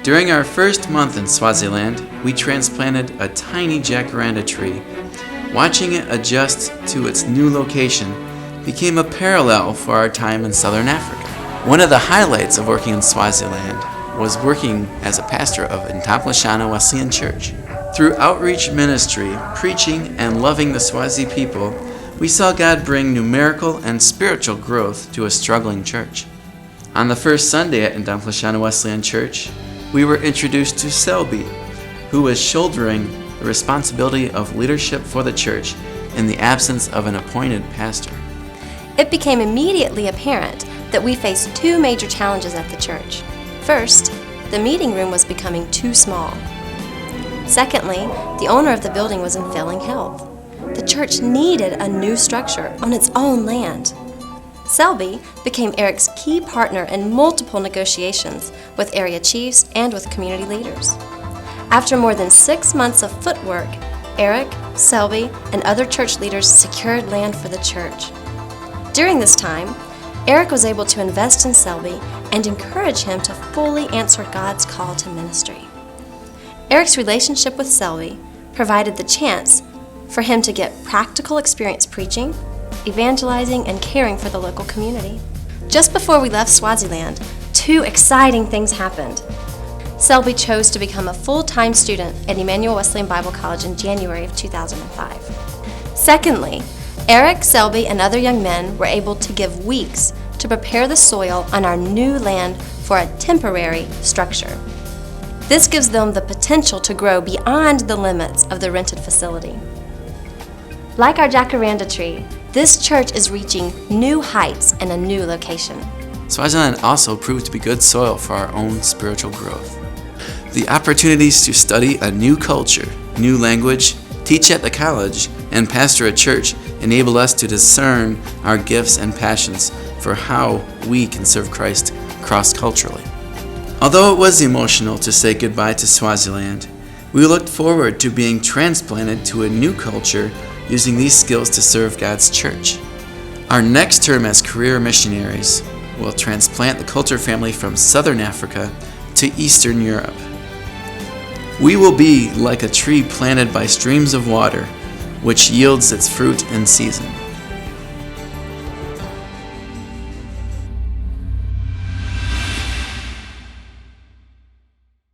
During our first month in Swaziland, we transplanted a tiny jacaranda tree. Watching it adjust to its new location became a parallel for our time in Southern Africa. One of the highlights of working in Swaziland was working as a pastor of Ntamplashana Wesleyan Church. Through outreach ministry, preaching, and loving the Swazi people, we saw God bring numerical and spiritual growth to a struggling church. On the first Sunday at Ntamplashana Wesleyan Church, we were introduced to Selby, who was shouldering the responsibility of leadership for the church in the absence of an appointed pastor. It became immediately apparent that we faced two major challenges at the church. First, the meeting room was becoming too small. Secondly, the owner of the building was in failing health. The church needed a new structure on its own land. Selby became Eric's key partner in multiple negotiations with area chiefs and with community leaders. After more than 6 months of footwork, Eric, Selby, and other church leaders secured land for the church. During this time, Eric was able to invest in Selby and encourage him to fully answer God's call to ministry. Eric's relationship with Selby provided the chance for him to get practical experience preaching, evangelizing, and caring for the local community. Just before we left Swaziland, two exciting things happened. Selby chose to become a full-time student at Emmanuel Wesleyan Bible College in January of 2005. Secondly, Eric, Selby, and other young men were able to give weeks to prepare the soil on our new land for a temporary structure. This gives them the potential to grow beyond the limits of the rented facility. Like our jacaranda tree, this church is reaching new heights in a new location. Swaziland also proved to be good soil for our own spiritual growth. The opportunities to study a new culture, new language, teach at the college, and pastor a church enable us to discern our gifts and passions for how we can serve Christ cross-culturally. Although it was emotional to say goodbye to Swaziland, we looked forward to being transplanted to a new culture using these skills to serve God's church. Our next term as career missionaries will transplant the Coulter family from Southern Africa to Eastern Europe. We will be like a tree planted by streams of water, which yields its fruit in season.